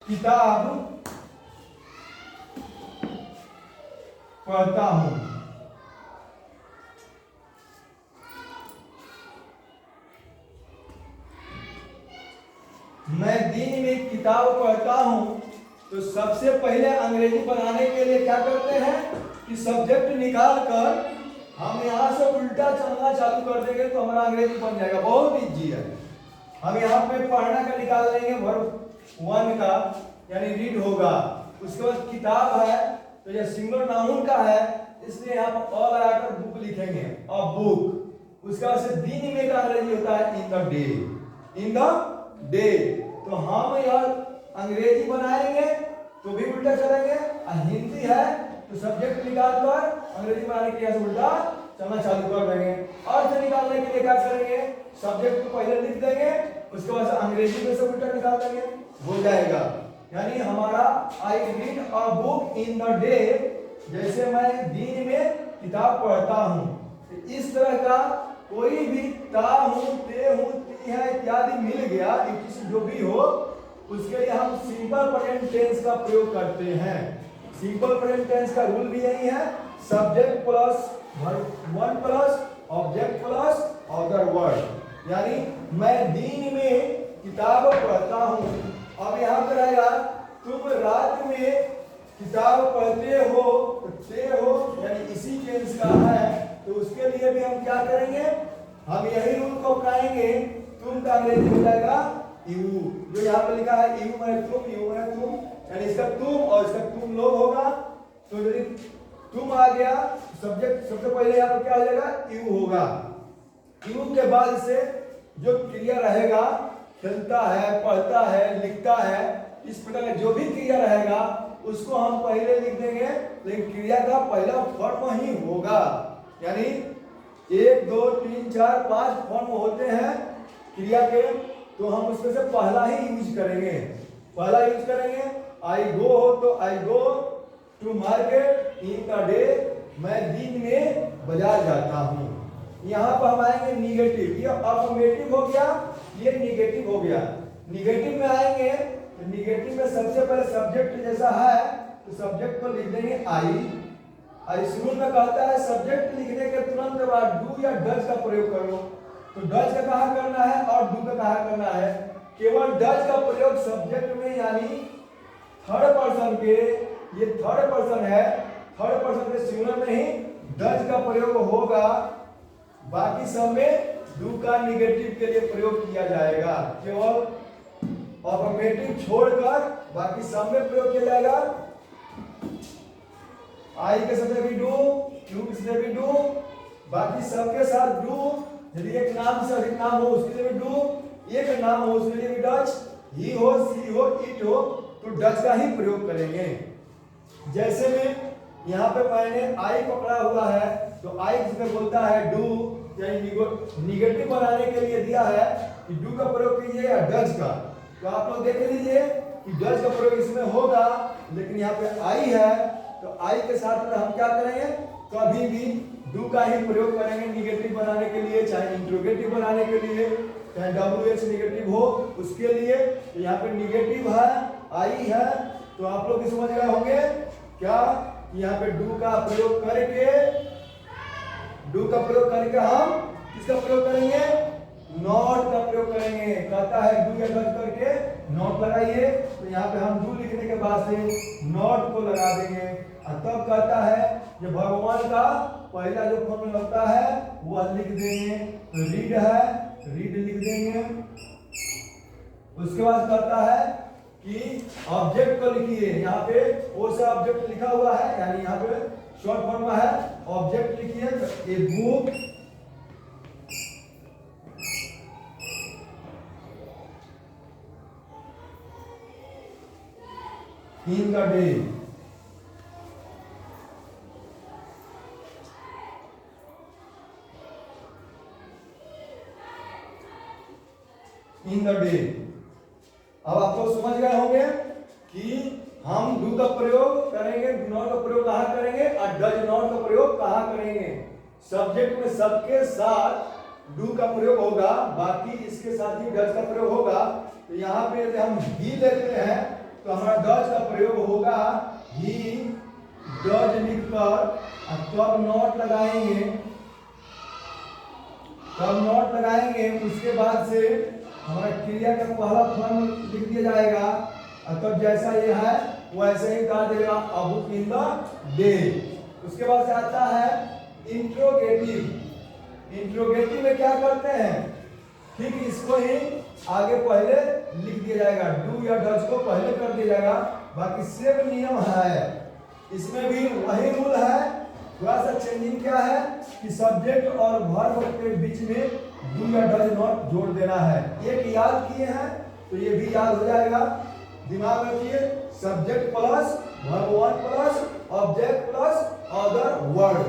किताब पढ़ता हूं। मैं दिन में किताब पढ़ता हूं। तो सबसे पहले अंग्रेजी बनाने के लिए क्या करते हैं कि सब्जेक्ट निकाल कर हम यहां से उल्टा चलना चालू कर देंगे तो हमारा अंग्रेजी बन जाएगा। बहुत इजी है। हम यहाँ पे पढ़ना का निकाल लेंगे, वर्ब वन का यानी रीड होगा। उसके बाद किताब है तो यह सिंगल नाउन का है, इसलिए यहाँ पर अ लगाकर बुक लिखेंगे, अ बुक। उसके बाद से दिन में का अंग्रेजी होता है इन the day, in the day. तो हम यह अंग्रेजी बनाएंगे तो भी उल्टा चलेंगे, और हिंदी है तो सब्जेक्ट निकाल कर अंग्रेजी बनाने के लिए उल्टा चलना चालू कर देंगे। अर्थ निकालने के लिए क्या करेंगे, सब्जेक्ट को पहले लिख देंगे, उसके बाद अंग्रेजी में से उल्टा निकाल देंगे, हो जाएगा। यानी हमारा I read a book in the day, जैसे मैं दिन में किताब पढ़ता हूँ। इस तरह का कोई भी ता हूँ, ते हूँ, ती है इत्यादि मिल गया, जो भी हो, उसके लिए हम सिंपल प्रेजेंट टेंस का प्रयोग करते हैं। सिंपल प्रेजेंट टेंस का रूल भी यही है, subject plus one plus object plus other word. यानी मैं दिन में किताब पढ़ता हूँ। अब यहाँ पर आएगा तुम रात में किताब पढ़ते हो, ते हो यानी इसी टेंस का है, तो उसके लिए भी हम क्या करेंगे, हम यही रूल को अपनाएंगे। तुम का अंग्रेजी हो जाएगा यू, जो यहाँ पे लिखा है यू है तुम, यू है तुम, यानी इसका तुम और इसका तुम लोग होगा। तो यदि तुम आ गया सब्जेक्ट, सबसे पहले यहाँ पर क्या हो जाएगा, यू होगा। यू के बाद से जो क्रिया रहेगा, खेलता है, पढ़ता है, लिखता है, इस प्रकार का जो भी क्रिया रहेगा उसको हम पहले लिख देंगे, लेकिन क्रिया का पहला फॉर्म ही होगा। यानी 1 2 3 4 5 फॉर्म होते हैं क्रिया के, तो हम उसमें से पहला ही यूज करेंगे। पहला यूज करेंगे, आई गो हो तो I go to market in the day, मैं दिन में बाजार जाता हूँ। यहाँ पर हम आएंगे निगेटिव, ये अफर्मेटिव हो गया, ये निगेटिव हो गया। निगेटिव में आएंगे तो निगेटिव में सबसे पहले सब्जेक्ट जैसा है तो सब्जेक्ट को लिख देंगे आई। शुरू में कहता है सब्जेक्ट लिखने के तुरंत बाद डू या डज का प्रयोग करो, तो डज का कहाँ करना है और डू का कहाँ करना है। केवल डज का प्रयोग सब्जेक्ट में, यानी थर्ड पर्सन के, ये थर्ड पर्सन है, थर्ड पर्सन के सिंगुलर में ही डज का प्रयोग होगा। बाकी सब में डू का निगेटिव के लिए प्रयोग किया जाएगा। केवल अफर्मेटिव छोड़कर बाकी सब में प्रयोग किया जाएगा। आई के साथ भी डू, यू के साथ भी डू, बाकी सबके साथ डू। यदि एक नाम से अधिक नाम हो उसके लिए भी डू, एक नाम हो उसके लिए भी डज, ही हो, सी हो, इट हो, तो डज का ही प्रयोग करेंगे। जैसे में यहाँ पे मैंने आई पकड़ा हुआ है तो आई जिसमें बोलता है डू, यानी निगेटिव बनाने के लिए दिया है कि डू का प्रयोग कीजिए या डज का। तो आप लोग देख लीजिए कि डज का प्रयोग इसमें होगा, लेकिन यहाँ पे आई है तो आई के साथ में हम क्या करेंगे, कभी भी डू का ही प्रयोग करेंगे निगेटिव बनाने के लिए, चाहे इंट्रोगेटिव बनाने के लिए, चाहे WH निगेटिव हो उसके लिए। तो यहाँ पे निगेटिव है, आई है, तो आप लोग समझ गए होंगे क्या, यहाँ पे डू का प्रयोग करके, डू का प्रयोग करके हम किसका प्रयोग करेंगे, नॉट का प्रयोग करेंगे। कहता है डू या डज करके नॉट लगाइए, तो यहाँ पे हम डू लिखने के बाद से नॉट को लगा देंगे। और तब कहता है जो भगवान का पहला जो फॉर्म लगता है वह लिख देंगे, तो रीड है, रीड लिख देंगे। उसके बाद कहता है कि ऑब्जेक्ट को लिखिए, यहाँ पे वो से ऑब्जेक्ट लिखा हुआ है, यानी यहाँ पे शॉर्ट फॉर्म है, ऑब्जेक्ट लिखिए, a book in the day, in the day. अब आप लोग समझ गए होंगे कि हम डू का प्रयोग करेंगे, डू नॉट का प्रयोग कहाँ करेंगे और डज नॉट का प्रयोग कहाँ करेंगे। सब्जेक्ट में सबके साथ डू का प्रयोग होगा, बाकी इसके साथ ही डज का प्रयोग होगा। तो यहाँ पे यदि हम ही लेते हैं तो हमारा होगा ही डज लिखकर तब नॉट लगाएंगे, उसके बाद से हमारा क्रिया का पहला फॉर्म लिख दिया जाएगा और तब जैसा ये है वैसे ही कहा देगा अ बुक इन द डे। उसके बाद से आता है इंट्रोगेटिव। इंट्रोगेटिव में क्या करते हैं, ठीक इसको ही आगे पहले लिख दिया जाएगा, डू या डज को पहले कर दिया जाएगा। बाकी सेम नियम है, इसमें भी वही रूल है, थोड़ा सा चेंजिंग क्या है कि सब्जेक्ट और वर्ब के बीच में डू या डज नॉट जोड़ देना है। एक याद किए हैं तो ये भी याद हो जाएगा, दिमाग रखिए, subject plus verb one plus object plus other word.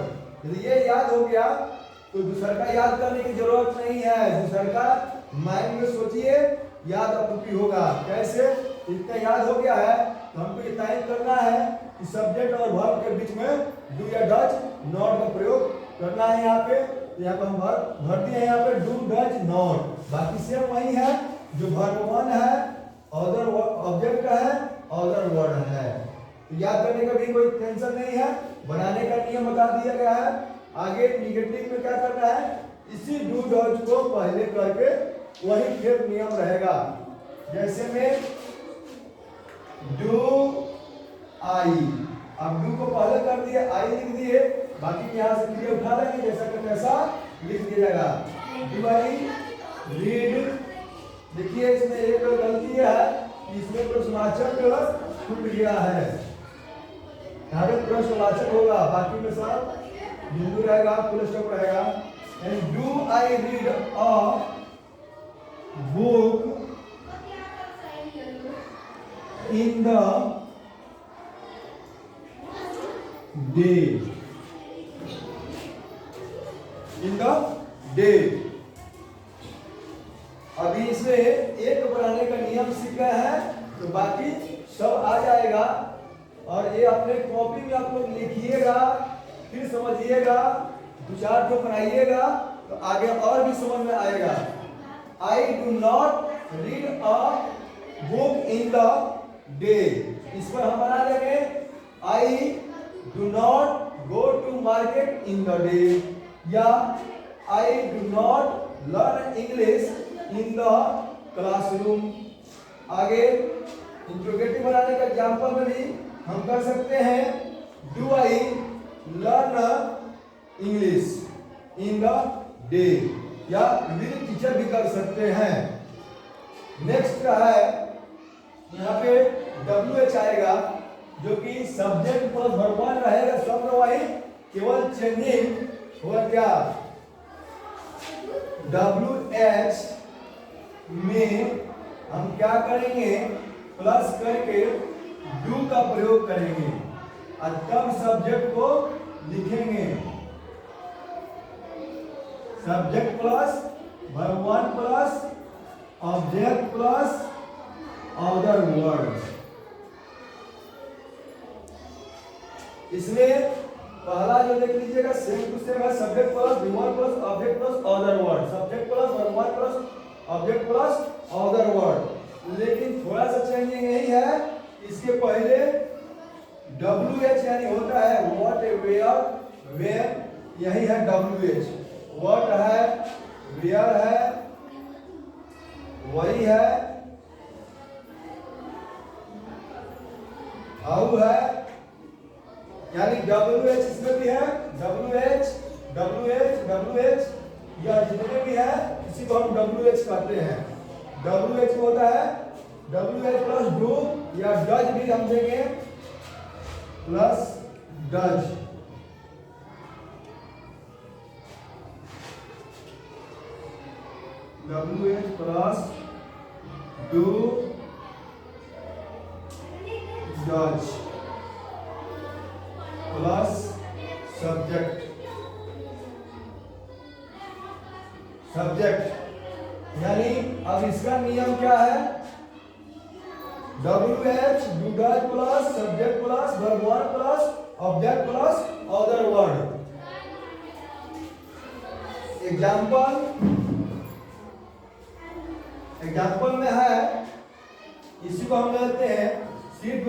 यदि ये याद हो गया तो दूसर का याद करने की जरूरत नहीं है, दूसर का माइंड में सोचिए, याद अपूर्ति होगा। कैसे, इतना याद हो गया है तो हमको इतना ही करना है कि सब्जेक्ट और वर्ब के बीच में डू या डज नॉट का प्रयोग करना है। यहाँ पे हम वर्ब भर दिए हैं, यहाँ पे डू डज नॉट। बाकी सेम वही है, जो वर्ब वन है अदर ऑब्जेक्ट का है अदर वर्ड है। तो याद करने का भी कोई टेंशन नहीं है, बनाने का नियम बता दिया गया है। आगे निगेटिव में क्या करना है, इसी डू डज को पहले करके वही फिर नियम रहेगा। जैसे में डू आई, अब डू को पहले कर दिए, आई लिख दिए, बाकी यहाँ से क्रिया उठा लेंगे, जैसा कि कैसा लिख दिया जाएगा। Do I read. देखिए इसमें एक गलती है, इसमें प्रश्नवाचक छूट गया है, यहाँ पे प्रश्नवाचक होगा, बाकी में सब बिंदु रहेगा, फुल स्टॉप रहेगा। And do I read a book in the day, in the day. अभी इसमें एक बनाने का नियम सीख गए हैं तो बाकी सब आ जाएगा। और ये अपने कॉपी में आप लोग लिखिएगा, फिर समझिएगा, दो चार को बनाइएगा तो आगे और भी समझ में आएगा। I do not read a book in the day, इस पर हम बना देंगे I do not go to market in the day, या I do not learn English in the classroom. आगे इंट्रोगेटिव बनाने का एग्जाम्पल में भी हम कर सकते हैं, do I learn English in the day, या विल टीचर भी कर सकते हैं। नेक्स्ट है यहाँ पे WH आएगा, जो कि सब्जेक्ट प्लस वर्ब वन रहेगा, सब वही, केवल चेंजिंग होगा क्या, WH में हम क्या करेंगे, प्लस करके डू का प्रयोग करेंगे और तब सब्जेक्ट को लिखेंगे। Subject plus verb one plus object plus other word. इसमें पहला जो देख लीजिएगा सेम टू सेम है, subject plus verb plus object plus other word, subject plus verb one plus object plus other word. लेकिन थोड़ा सा चेंजिंग यही है, इसके पहले WH यानी होता है व्हाट, वेयर, वेयर, यही है WH। व्हाट है, वेयर है, वही है, हाउ है, यानी WH इसमें भी है, WH, WH, WH, या जितने भी है इसी को हम WH कहते हैं। WH होता है WH प्लस डू, या डज भी हम देंगे plus does. WH plus do does plus subject, subject यानी अब इसका नियम क्या है, WH do does plus subject plus verb one plus object plus other word. Example में है, इसी को हम लेते हैं, सिर्फ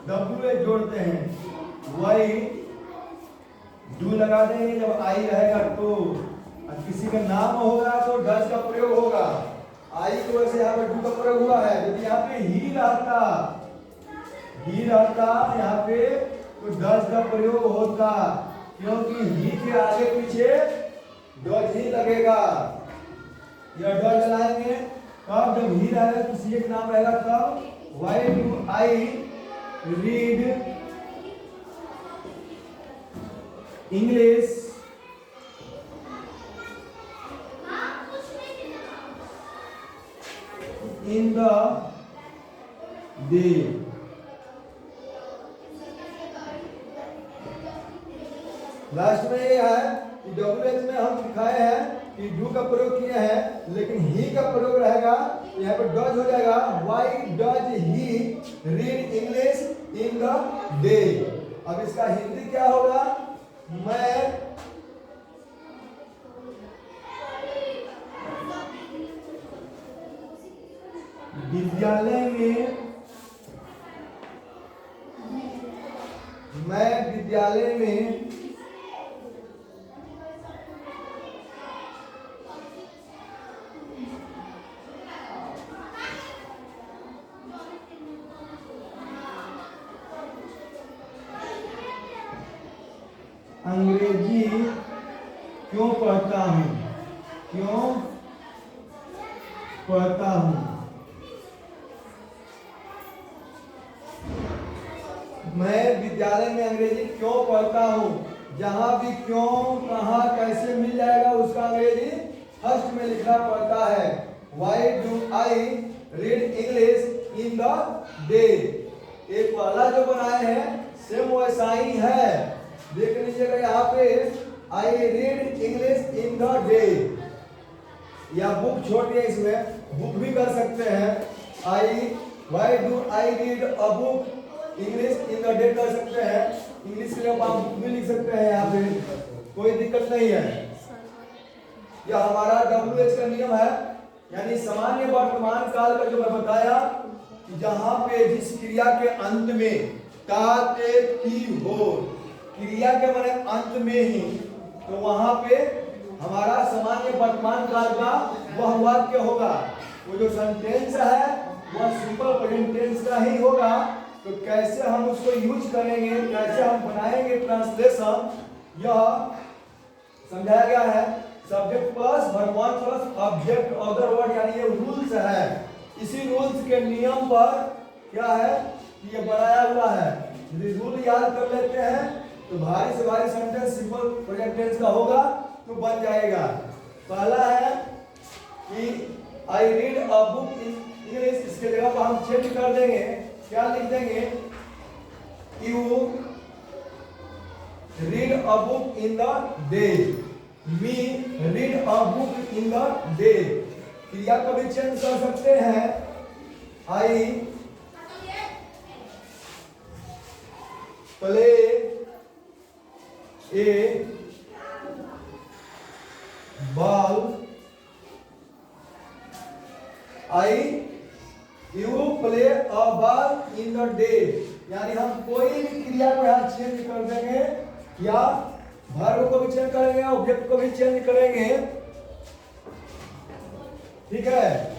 WH जोड़ते हैं, वाई डू लगा देंगे जब आई रहेगा तो। और किसी का नाम होगा तो डज का प्रयोग होगा। आई की वजह से यहाँ पे डू का प्रयोग हुआ है। यदि यहाँ पे ही रहता यहाँ पे तो डज का प्रयोग होता, क्योंकि ही के आगे पीछे डज ही लगेगा। यह डज लगाएंगे कब, जब ही रहेगा किसी एक नाम रहेगा तब। Why do I read English in the day. Last में ये है कि WH में हम दिखाए हैं कि डू का प्रयोग किए हैं, लेकिन ही का प्रयोग रहेगा यहाँ पे डज हो जाएगा। Why does he read English in the day. अब इसका हिंदी क्या होगा, मैं विद्यालय में अंग्रेजी क्यों पढ़ता हूँ। मैं विद्यालय में अंग्रेजी क्यों पढ़ता हूँ। जहां भी क्यों, कहाँ, कैसे मिल जाएगा उसका अंग्रेजी फर्स्ट में लिखना पड़ता है। Why do I read English in the day. एक पहला जो बनाए हैं सेम वैसा ही है, देख लीजिएगा यहाँ पे I read English in the day, या बुक छोड़ दिया इसमें, बुक भी कर सकते हैं। Why do I read a book English in the day कर सकते हैं। इंग्लिश के लिए आप बुक भी लिख सकते हैं, यहाँ पे कोई दिक्कत नहीं है। यह हमारा WH का नियम है, यानी सामान्य वर्तमान काल का जो मैं बताया कि जहां पे जिस क्रिया के अंत में ता ते ती हो, क्रिया के माने अंत में ही, तो वहां पे हमारा सामान्य वर्तमान काल का वह वाक्य होगा। वो जो सेंटेंस है वह सिंपल प्रेजेंट टेंस का ही होगा। तो कैसे हम उसको यूज करेंगे, कैसे हम बनाएंगे ट्रांसलेशन, यह समझाया गया है। Subject plus verb one plus object other word, यानी ये रूल्स है। इसी रूल्स के नियम पर क्या है कि ये बनाया हुआ है। यदि रूल याद कर लेते हैं तो भारी से भारी सेंटेंस सिंपल प्रेजेंट टेंस का होगा तो बन जाएगा। पहला है कि I read a book in English, इसके जगह पर हम चेंज कर देंगे, क्या लिख देंगे, you read a book in the day, me read a book in the day. क्रिया को भी चेंज कर सकते हैं। I play A ball, I you play a ball in the day, यानी हम कोई भी क्रिया को यहाँ चेंज कर देंगे, या वर्ब को भी चेंज करेंगे, ऑब्जेक्ट को भी चेंज करेंगे, ठीक है।